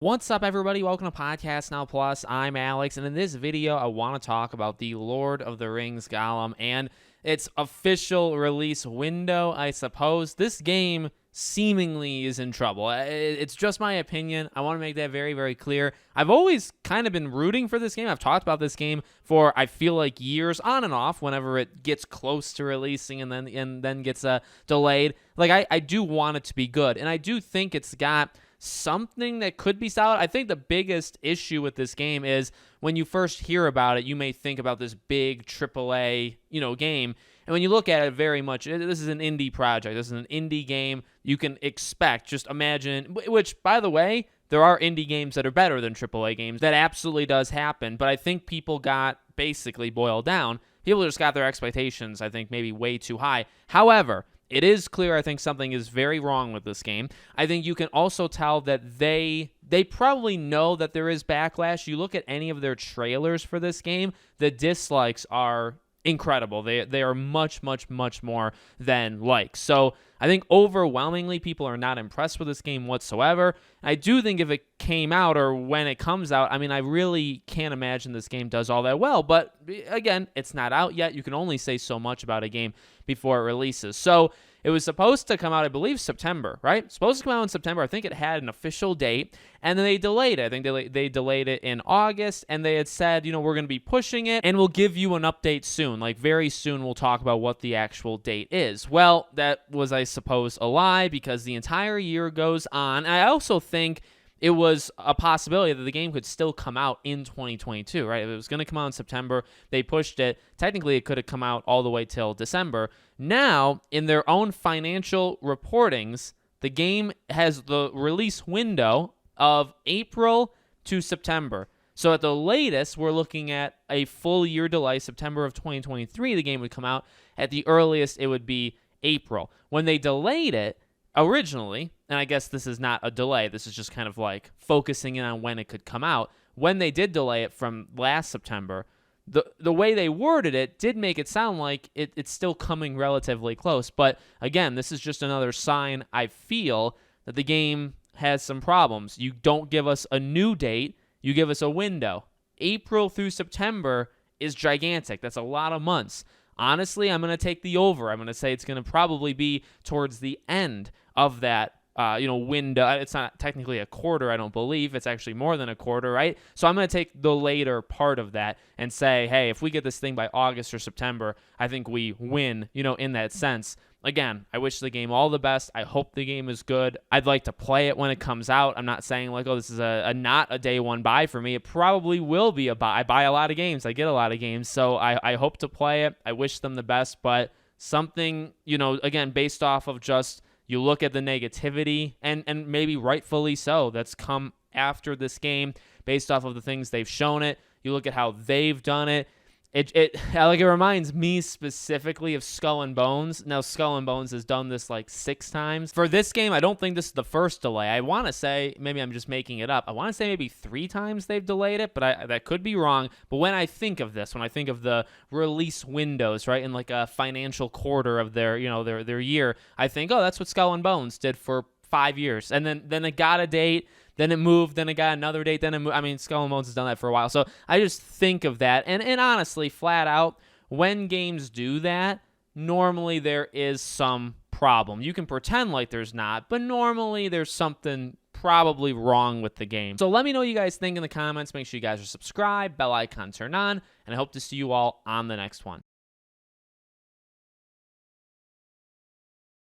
What's up, everybody? Welcome to Podcast Now Plus. I'm Alex, and in this video, I want to talk about the Lord of the Rings Gollum and its official release window, I suppose. This game seemingly is in trouble. It's just my opinion. I want to make that very, very clear. I've always kind of been rooting for this game. I've talked about this game for, I feel like, years on and off whenever it gets close to releasing and then gets delayed. Like, I do want it to be good, and I do think it's got something that could be solid. I think the biggest issue with this game is when you first hear about it, you may think about this big AAA, game. And when you look at it, very much, this is an indie project. This is an indie game you can expect. Just imagine, which, by the way, there are indie games that are better than AAA games. That absolutely does happen. But I think people got basically boiled down. People just got their expectations, I think, maybe way too high. However, it is clear, I think, something is very wrong with this game. I think you can also tell that they probably know that there is backlash. You look at any of their trailers for this game, the dislikes are incredible. They are much, much, much more than likes. So I think overwhelmingly people are not impressed with this game whatsoever. I do think if it came out or when it comes out, I mean, I really can't imagine this game does all that well. But again, it's not out yet. You can only say so much about a game before it releases. So it was supposed to come out, I believe, September, right? Supposed to come out in September. I think it had an official date, and then they delayed it. I think they delayed it in August, and they had said, we're going to be pushing it, and we'll give you an update soon. Like, very soon we'll talk about what the actual date is. Well, that was, I suppose, a lie because the entire year goes on. I also think it was a possibility that the game could still come out in 2022, right? If it was going to come out in September, they pushed it. Technically, it could have come out all the way till December. Now, in their own financial reportings, the game has the release window of April to September. So at the latest, we're looking at a full year delay. September of 2023, the game would come out. At the earliest, it would be April. When they delayed it, originally, and I guess this is not a delay, this is just kind of like focusing in on when it could come out. When they did delay it from last September, the way they worded it did make it sound like it's still coming relatively close. But again, this is just another sign, I feel, that the game has some problems. You don't give us a new date, you give us a window. April through September is gigantic. That's a lot of months. Honestly, I'm going to take the over. I'm going to say it's going to probably be towards the end of that window. It's not technically a quarter, I don't believe. It's actually more than a quarter, right? So I'm going to take the later part of that and say, hey, if we get this thing by August or September, I think we win, in that sense. Again, I wish the game all the best. I hope the game is good. I'd like to play it when it comes out. I'm not saying like, oh, this is a not a day one buy for me. It probably will be a buy. I buy a lot of games. I get a lot of games. So I hope to play it. I wish them the best. But something, again, based off of just you look at the negativity and maybe rightfully so that's come after this game based off of the things they've shown it. You look at how they've done it. It reminds me specifically of Skull and Bones. Now, Skull and Bones has done this like 6 times. For this game, I don't think this is the first delay. I want to say, maybe I'm just making it up, I want to say maybe 3 times they've delayed it, but that could be wrong. But when I think of this, when I think of the release windows, right, in like a financial quarter of their year, I think, oh, that's what Skull and Bones did for 5 years. And then it got a date. Then it moved, then it got another date, then it moved. I mean, Skull and Bones has done that for a while. So I just think of that. And honestly, flat out, when games do that, normally there is some problem. You can pretend like there's not, but normally there's something probably wrong with the game. So let me know what you guys think in the comments. Make sure you guys are subscribed, bell icon turned on, and I hope to see you all on the next one.